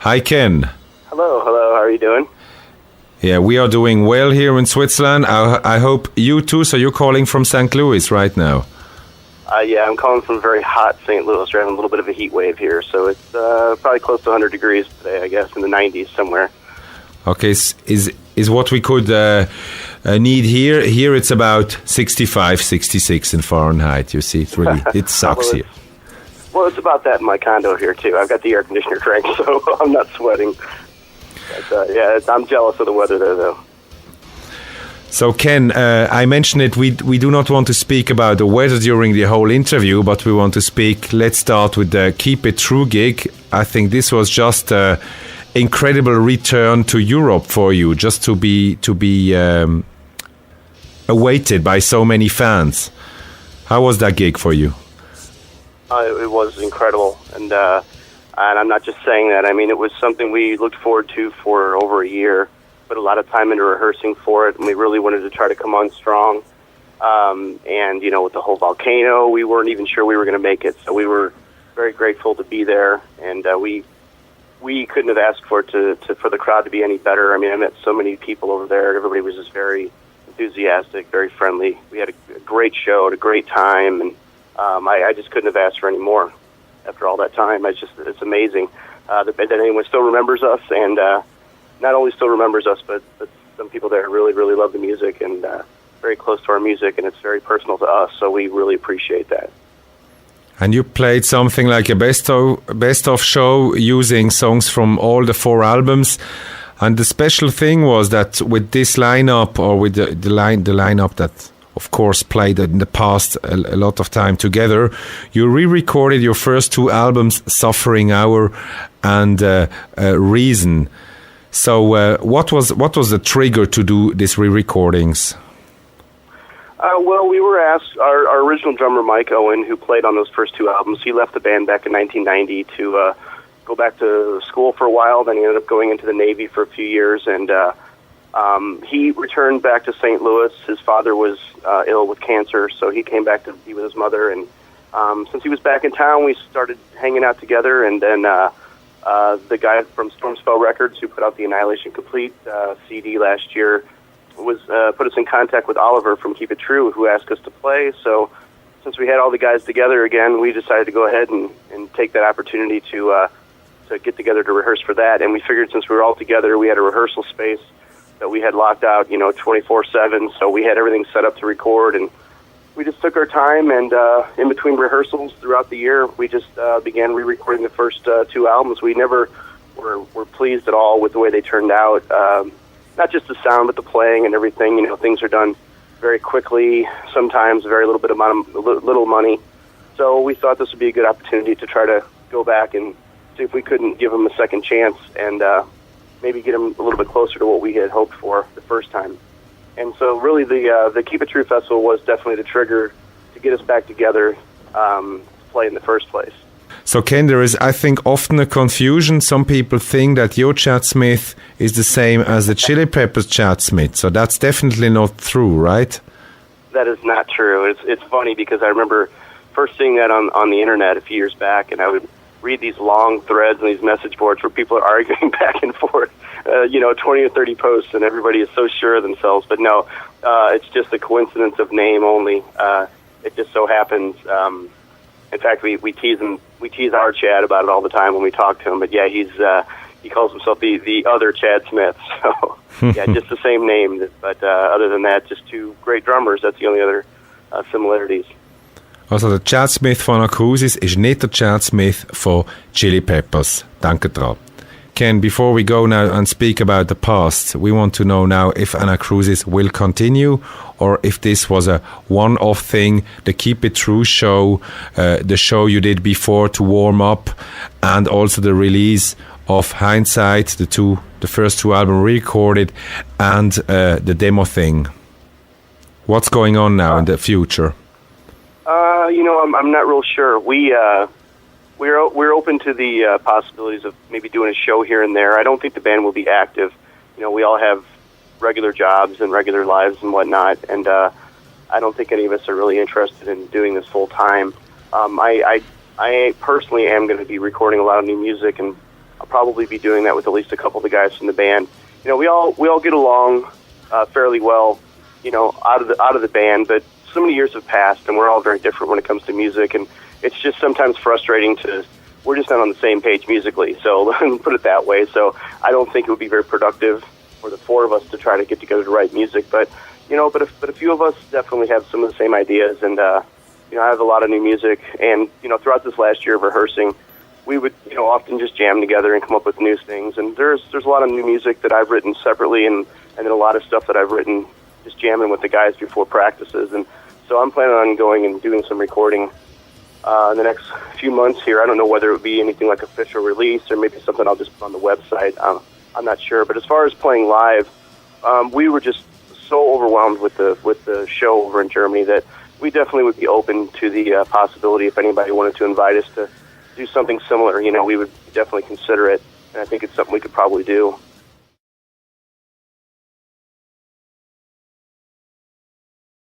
Hi, Ken. Hello. How are you doing? Yeah, we are doing well here in Switzerland. I hope you too. So you're calling from St. Louis right now? Yeah, I'm calling from very hot St. Louis. We're having a little bit of a heat wave here, so it's probably close to 100 degrees today, I guess, in the 90s somewhere. Okay, is what we could need here. Here it's about 65, 66 in Fahrenheit. You see, it sucks here. Well, it's about that in my condo here, too. I've got the air conditioner cranked, so I'm not sweating. But, I'm jealous of the weather there, though. So, Ken, I mentioned it, we do not want to speak about the weather during the whole interview, but we want to speak, let's start with the Keep It True gig. I think this was just an incredible return to Europe for you, just to be awaited by so many fans. How was that gig for you? It was incredible, and I'm not just saying that. I mean, it was something we looked forward to for over a year. Put a lot of time into rehearsing for it, and we really wanted to try to come on strong. And, with the whole volcano, we weren't even sure we were going to make it. So we were very grateful to be there, and we couldn't have asked for the crowd to be any better. I mean, I met so many people over there. Everybody was just very enthusiastic, very friendly. We had a great show, a great time, and I just couldn't have asked for any more after all that time. It's amazing that anyone still remembers us, and not only still remembers us, but some people there really, really love the music and very close to our music, and it's very personal to us, so we really appreciate that. And you played something like a best of show using songs from all the 4 albums. And the special thing was that with this lineup, or with the lineup that, of course, played in the past a lot of time together, you re-recorded your first 2 albums, Suffering Hour and Reason. So what was the trigger to do these re-recordings? Well, we were asked, our original drummer, Mike Owen, who played on those first 2 albums, he left the band back in 1990 to go back to school for a while. Then he ended up going into the Navy for a few years, and he returned back to St. Louis. His father was ill with cancer, so he came back to be with his mother. And since he was back in town, we started hanging out together, and then the guy from Stormspell Records, who put out the Annihilation Complete CD last year, put us in contact with Oliver from Keep It True, who asked us to play. So since we had all the guys together again, we decided to go ahead and take that opportunity to get together to rehearse for that. And we figured since we were all together, we had a rehearsal space that we had locked out, 24/7. So we had everything set up to record, and we just took our time. And in between rehearsals throughout the year, we just began re-recording the first 2 albums. We never were pleased at all with the way they turned out. Not just the sound, but the playing and everything. Things are done very quickly, sometimes very little money. So we thought this would be a good opportunity to try to go back and see if we couldn't give them a second chance and maybe get them a little bit closer to what we had hoped for the first time. And so really the Keep It True Festival was definitely the trigger to get us back together to play in the first place. So, Ken, there is, I think, often a confusion. Some people think that your Chad Smith is the same as the Chili Peppers Chad Smith. So that's definitely not true, right? That is not true. It's funny because I remember first seeing that on the internet a few years back, and I would read these long threads and these message boards where people are arguing back and forth, 20 or 30 posts, and everybody is so sure of themselves. But no, it's just a coincidence of name only. It just so happens. In fact, we tease our Chad about it all the time when we talk to him. But yeah, he calls himself the other Chad Smith. So yeah, just the same name. But other than that, just 2 great drummers. That's the only other similarities. Also, der Chad Smith von ANACRUSIS ist nicht der Chad Smith von Chili Peppers. Danke dran. Ken, before we go now and speak about the past, we want to know now if ANACRUSIS will continue or if this was a one-off thing, the Keep It True show, the show you did before to warm up, and also the release of Hindsight, the first 2 albums recorded, and the demo thing. What's going on now in the future? I'm not real sure. We're open to the possibilities of maybe doing a show here and there. I don't think the band will be active. We all have regular jobs and regular lives and whatnot, and I don't think any of us are really interested in doing this full time. I personally am going to be recording a lot of new music and I'll probably be doing that with at least a couple of the guys from the band. We all get along fairly well, out of the band, but so many years have passed, and we're all very different when it comes to music, and it's just sometimes frustrating we're just not on the same page musically, so let me put it that way. So I don't think it would be very productive for the four of us to try to get together to write music, but a few of us definitely have some of the same ideas, and I have a lot of new music, and throughout this last year of rehearsing, we would often just jam together and come up with new things, and there's a lot of new music that I've written separately, and then a lot of stuff that I've written just jamming with the guys before practices, and so I'm planning on going and doing some recording in the next few months here. I don't know whether it would be anything like official release or maybe something I'll just put on the website. I'm not sure. But as far as playing live, we were just so overwhelmed with the show over in Germany that we definitely would be open to the possibility if anybody wanted to invite us to do something similar. We would definitely consider it, and I think it's something we could probably do.